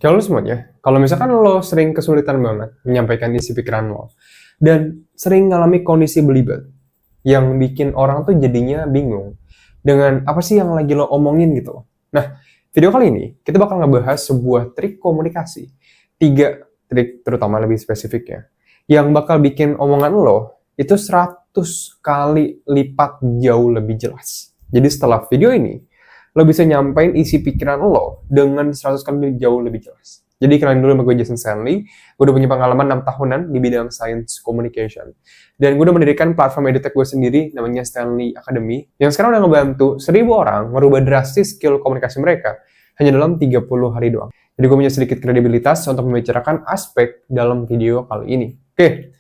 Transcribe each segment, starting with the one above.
Halo semuanya, kalau misalkan lo sering kesulitan banget menyampaikan isi pikiran lo, dan sering ngalami kondisi belibet, yang bikin orang tuh jadinya bingung dengan apa sih yang lagi lo omongin gitu loh. Nah, video kali ini kita bakal ngebahas sebuah trik komunikasi, 3 trik terutama lebih spesifiknya, yang bakal bikin omongan lo itu 100 kali lipat jauh lebih jelas. Jadi setelah video ini, lo bisa nyampein isi pikiran lo dengan 100 kali jauh lebih jelas. Jadi kenalin dulu sama gue Jason Stanley, gue udah punya pengalaman 6 tahunan di bidang Science Communication. Dan gue udah mendirikan platform edutech gue sendiri, namanya Stanley Academy, yang sekarang udah ngebantu 1000 orang merubah drastis skill komunikasi mereka hanya dalam 30 hari doang. Jadi gue punya sedikit kredibilitas untuk membicarakan aspek dalam video kali ini. Oke,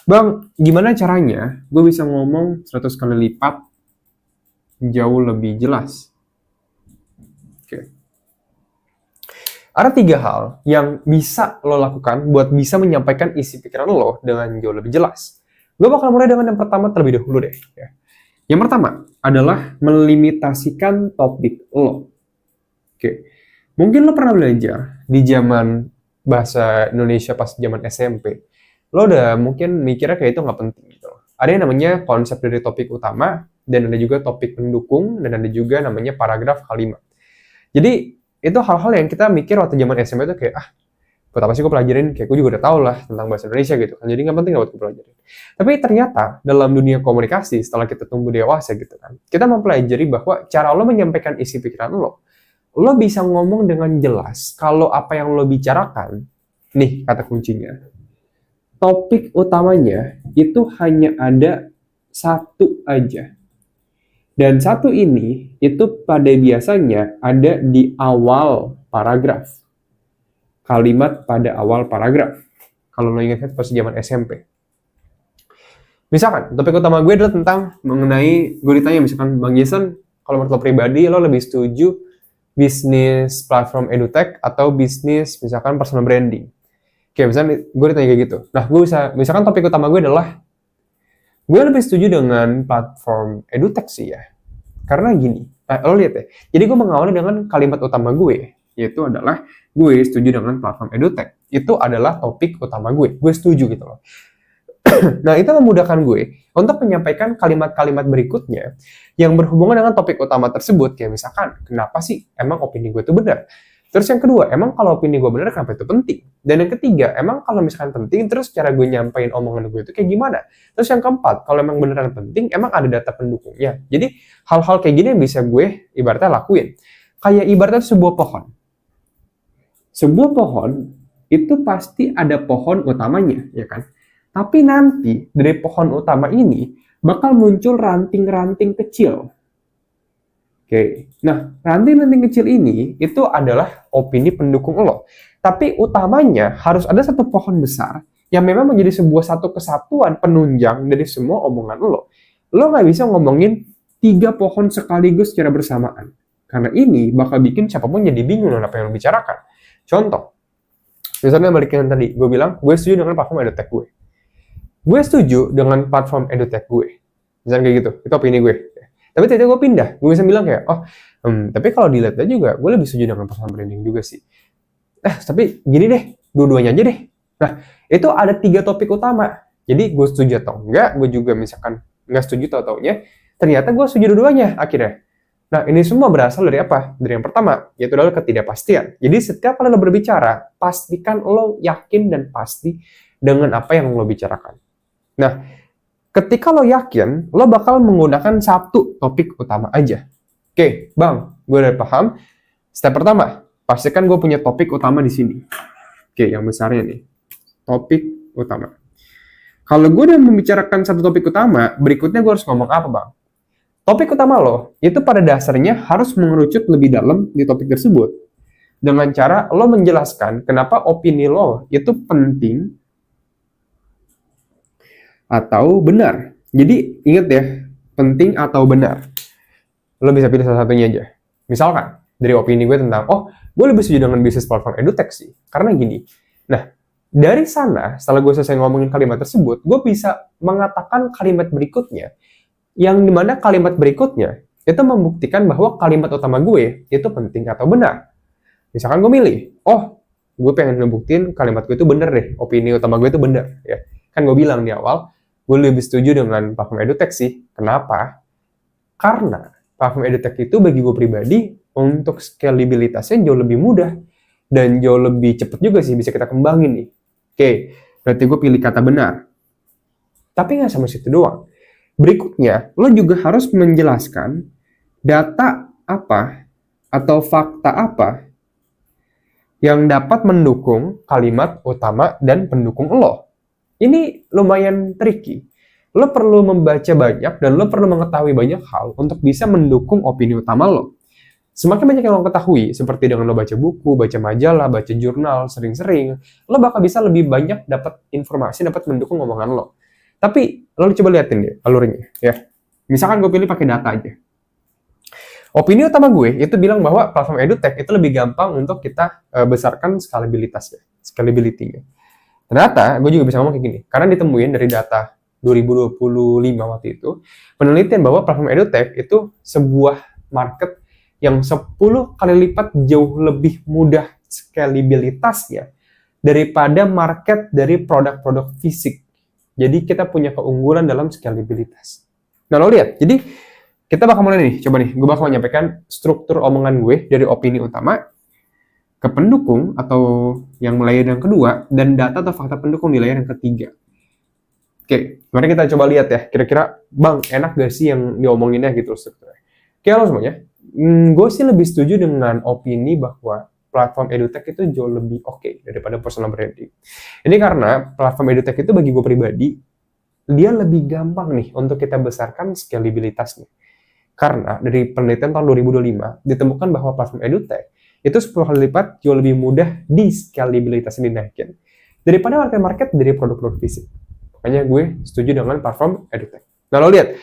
Bang, gimana caranya gue bisa ngomong 100 kali lipat jauh lebih jelas? Ada 3 hal yang bisa lo lakukan buat bisa menyampaikan isi pikiran lo dengan jauh lebih jelas. Gue bakal mulai dengan yang pertama terlebih dahulu deh. Ya. Yang pertama adalah melimitasikan topik lo. Oke. Mungkin lo pernah belajar di zaman bahasa Indonesia pas zaman SMP. Lo udah mungkin mikirnya kayak itu nggak penting gitu. Ada yang namanya konsep dari topik utama, dan ada juga topik pendukung, dan ada juga namanya paragraf kalimat. Jadi itu hal-hal yang kita mikir waktu zaman SMP itu kayak, buat apa sih gue pelajarin, kayak gue juga udah tau lah tentang bahasa Indonesia gitu kan, jadi nggak penting buat gue pelajarin. Tapi ternyata dalam dunia komunikasi, setelah kita tumbuh dewasa gitu kan, kita mempelajari bahwa cara lo menyampaikan isi pikiran lo bisa ngomong dengan jelas kalau apa yang lo bicarakan, nih kata kuncinya, topik utamanya itu hanya ada satu aja. Dan satu ini itu pada biasanya ada di awal paragraf. Kalimat pada awal paragraf. Kalau lo ingat pas zaman SMP. Misalkan, topik utama gue adalah tentang mengenai, gue ditanya misalkan, Bang Jason, kalau menurut lo pribadi, lo lebih setuju bisnis platform edutech atau bisnis misalkan personal branding? Oke, misalnya gue ditanya kayak gitu. Nah, gue bisa, misalkan topik utama gue adalah, gue lebih setuju dengan platform edutech sih ya. Karena gini, lo lihat ya, jadi gue mengawali dengan kalimat utama gue, yaitu adalah gue setuju dengan platform edutech. Itu adalah topik utama gue setuju gitu loh. Nah, itu memudahkan gue untuk menyampaikan kalimat-kalimat berikutnya yang berhubungan dengan topik utama tersebut. Kayak misalkan, kenapa sih emang opini gue itu benar? Terus yang kedua, emang kalau opini gue benar, kenapa itu penting? Dan yang ketiga, emang kalau misalkan penting, terus cara gue nyampein omongan gue itu kayak gimana? Terus yang keempat, kalau emang beneran penting, emang ada data pendukungnya. Jadi, hal-hal kayak gini yang bisa gue ibaratnya lakuin. Kayak ibaratnya sebuah pohon. Sebuah pohon, itu pasti ada pohon utamanya, ya kan? Tapi nanti, dari pohon utama ini, bakal muncul ranting-ranting kecil. Oke, nah ranting-ranting kecil ini itu adalah opini pendukung lo. Tapi utamanya harus ada satu pohon besar yang memang menjadi sebuah satu kesatuan penunjang dari semua omongan lo. Lo nggak bisa ngomongin 3 pohon sekaligus secara bersamaan. Karena ini bakal bikin siapapun jadi bingung dengan apa yang lo bicarakan. Contoh, misalnya balikin tadi, gue bilang, gue setuju dengan platform edutech gue. Gue setuju dengan platform edutech gue. Misalnya kayak gitu, itu opini gue. Tapi tiba-tiba gue pindah, gue bisa bilang kayak, tapi kalau dilihatnya juga, gue lebih setuju dengan personal branding juga sih. Tapi gini deh, dua-duanya aja deh. Nah, itu ada 3 topik utama. Jadi gue setuju atau enggak, gue juga misalkan nggak setuju atau-taunya, ternyata gue setuju dua-duanya akhirnya. Nah, ini semua berasal dari apa? Dari yang pertama, yaitu adalah ketidakpastian. Jadi setiap kali lo berbicara, pastikan lo yakin dan pasti dengan apa yang lo bicarakan. Nah, ketika lo yakin, lo bakal menggunakan satu topik utama aja. Oke, Bang, gue udah paham. Step pertama, pastikan gue punya topik utama di sini. Oke, yang besarnya nih. Topik utama. Kalau gue udah membicarakan satu topik utama, berikutnya gue harus ngomong apa, Bang? Topik utama lo, itu pada dasarnya harus mengerucut lebih dalam di topik tersebut. Dengan cara lo menjelaskan kenapa opini lo itu penting atau benar. Jadi ingat ya, penting atau benar. Lo bisa pilih salah satunya aja. Misalkan, dari opini gue tentang, gue lebih setuju dengan bisnis platform edutech sih. Karena gini, nah dari sana, setelah gue selesai ngomongin kalimat tersebut, gue bisa mengatakan kalimat berikutnya, yang dimana kalimat berikutnya itu membuktikan bahwa kalimat utama gue itu penting atau benar. Misalkan gue milih, gue pengen ngebuktiin kalimat gue itu bener deh, opini utama gue itu bener ya. Kan gue bilang di awal, gue lebih setuju dengan platform edutech sih. Kenapa? Karena platform edutech itu bagi gue pribadi untuk scalabilitasnya jauh lebih mudah dan jauh lebih cepat juga sih bisa kita kembangin nih. Oke, berarti gue pilih kata benar. Tapi nggak sampai situ doang. Berikutnya, lo juga harus menjelaskan data apa atau fakta apa yang dapat mendukung kalimat utama dan pendukung lo. Ini lumayan tricky. Lo perlu membaca banyak dan lo perlu mengetahui banyak hal untuk bisa mendukung opini utama lo. Semakin banyak yang lo ketahui, seperti dengan lo baca buku, baca majalah, baca jurnal, sering-sering, lo bakal bisa lebih banyak dapat informasi, dapat mendukung omongan lo. Tapi lo coba liatin deh alurnya ya. Misalkan gue pilih pakai data aja. Opini utama gue itu bilang bahwa platform edutech itu lebih gampang untuk kita besarkan scalability-nya. Ternyata gue juga bisa ngomong kayak gini, karena ditemuin dari data 2025 waktu itu, penelitian bahwa platform edutech itu sebuah market yang 10 kali lipat jauh lebih mudah scalabilitasnya daripada market dari produk-produk fisik. Jadi kita punya keunggulan dalam scalabilitas. Nah lo lihat, jadi kita bakal mulai nih, coba nih, gue bakal menyampaikan struktur omongan gue dari opini utama ke pendukung atau yang layer yang kedua, dan data atau fakta pendukung di layer yang ketiga. Oke, mari kita coba lihat ya, kira-kira bang enak gak sih yang diomonginnya gitu strukturnya. Oke, halo semuanya, gue sih lebih setuju dengan opini bahwa platform edutech itu jauh lebih oke daripada personal branding. Ini karena platform edutech itu bagi gue pribadi, dia lebih gampang nih untuk kita besarkan scalabilitasnya. Karena dari penelitian tahun 2025 ditemukan bahwa platform edutech itu 10 kali lipat jauh lebih mudah di scalabilitasnya dinaikin daripada market dari produk-produk fisik. Makanya gue setuju dengan platform edutech. Nah lo lihat,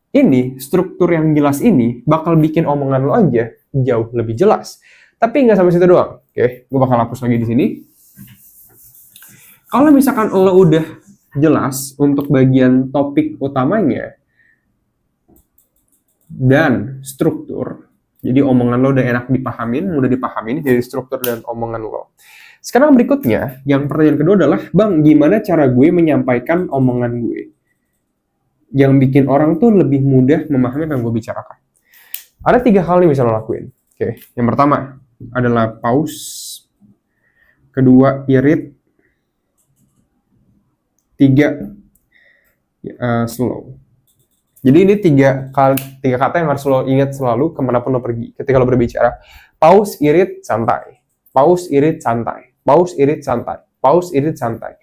ini struktur yang jelas ini bakal bikin omongan lo aja jauh lebih jelas. Tapi nggak sampai situ doang. Oke, gue bakal hapus lagi di sini. Kalau misalkan lo udah jelas untuk bagian topik utamanya dan struktur, jadi omongan lo udah enak dipahamin, mudah dipahamin dari struktur dan omongan lo. Sekarang berikutnya, yang pertanyaan kedua adalah, bang, gimana cara gue menyampaikan omongan gue yang bikin orang tuh lebih mudah memahami apa yang gue bicarakan? Ada 3 hal yang bisa lo lakuin. Oke, yang pertama adalah pause, kedua irit, 3 slow. Jadi ini 3 kata yang harus lo ingat selalu kemanapun lo pergi ketika lo berbicara. Pause, irit, santai. Pause, irit, santai. Pause, irit, santai. Pause, irit, santai.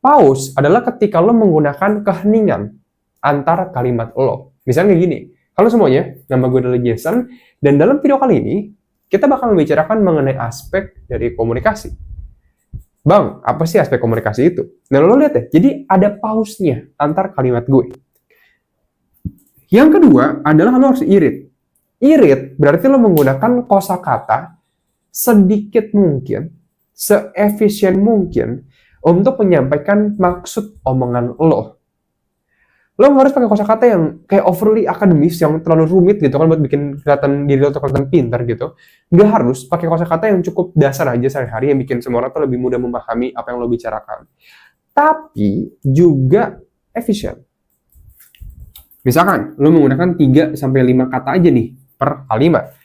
Pause adalah ketika lo menggunakan keheningan antara kalimat lo. Misalnya kayak gini, halo semuanya, nama gue adalah Jason, dan dalam video kali ini, kita bakal membicarakan mengenai aspek dari komunikasi. Bang, apa sih aspek komunikasi itu? Nah, lo lihat ya, jadi ada pause-nya antar kalimat gue. Yang kedua adalah lo harus irit. Irit berarti lo menggunakan kosakata sedikit mungkin, seefisien mungkin untuk menyampaikan maksud omongan lo. Lo harus pakai kosakata yang kayak overly akademis, yang terlalu rumit gitu kan buat bikin kelihatan diri lo kelihatan pintar gitu. Nggak harus pakai kosakata yang cukup dasar aja sehari-hari yang bikin semua orang tuh lebih mudah memahami apa yang lo bicarakan. Tapi juga efisien. Misalkan, lo menggunakan 3-5 kata aja nih per kalimat.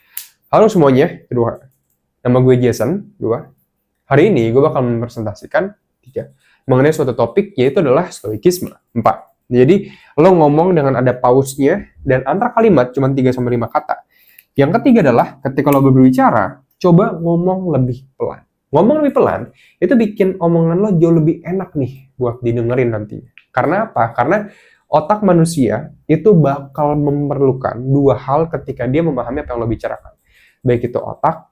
Halo semuanya, kedua. Nama gue Jason, 2. Hari ini gue bakal mempresentasikan 3. Mengenai suatu topik, yaitu adalah stoikisme, 4. Jadi, lo ngomong dengan ada pause-nya, dan antar kalimat cuma 3-5 kata. Yang ketiga adalah, ketika lo berbicara, coba ngomong lebih pelan. Ngomong lebih pelan, itu bikin omongan lo jauh lebih enak nih buat didengerin nantinya. Karena apa? Karena otak manusia itu bakal memerlukan 2 hal ketika dia memahami apa yang lo bicarakan. Baik itu otak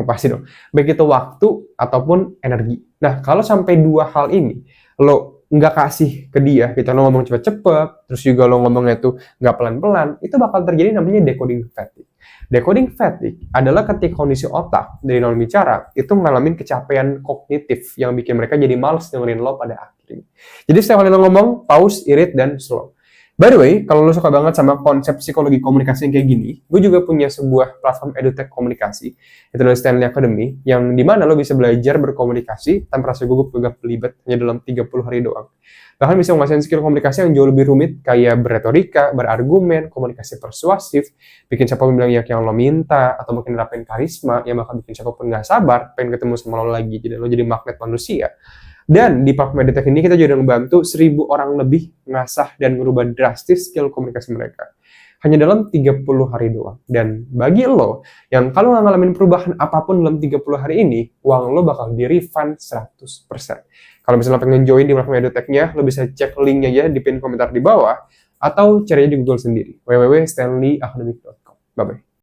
pasti dong. Baik itu waktu ataupun energi. Nah, kalau sampai 2 hal ini lo nggak kasih ke dia, gitu, lo ngomong cepet-cepet, terus juga lo ngomongnya itu nggak pelan-pelan, itu bakal terjadi namanya decoding fatigue. Decoding fatigue adalah ketika kondisi otak dari non bicara itu ngalamin kecapean kognitif yang bikin mereka jadi males dengerin lo pada akhirnya. Jadi setiap kali lo ngomong, pause, irit, dan slow. By the way, kalau lo suka banget sama konsep psikologi komunikasi yang kayak gini, gue juga punya sebuah platform edutech komunikasi, itu dari Stanley Academy, yang dimana lo bisa belajar berkomunikasi tanpa rasa gugup gagap belibet hanya dalam 30 hari doang. Bahkan bisa menguasai skill komunikasi yang jauh lebih rumit, kayak berretorika, berargumen, komunikasi persuasif, bikin siapapun bilang ya yang lo minta, atau mungkin nerapin karisma, yang bakal bikin siapapun gak sabar, pengen ketemu sama lo lagi, jadi lo jadi magnet manusia. Dan di platform edutech ini kita juga udah ngebantu 1.000 orang lebih ngasah dan merubah drastis skill komunikasi mereka. Hanya dalam 30 hari doang. Dan bagi lo, yang kalau nggak ngalamin perubahan apapun dalam 30 hari ini, uang lo bakal di-refund 100%. Kalau misalnya pengen join di platform edutech-nya, lo bisa cek linknya ya di pin komentar di bawah, atau carinya di Google sendiri, www.stanleyacademic.com. Bye-bye.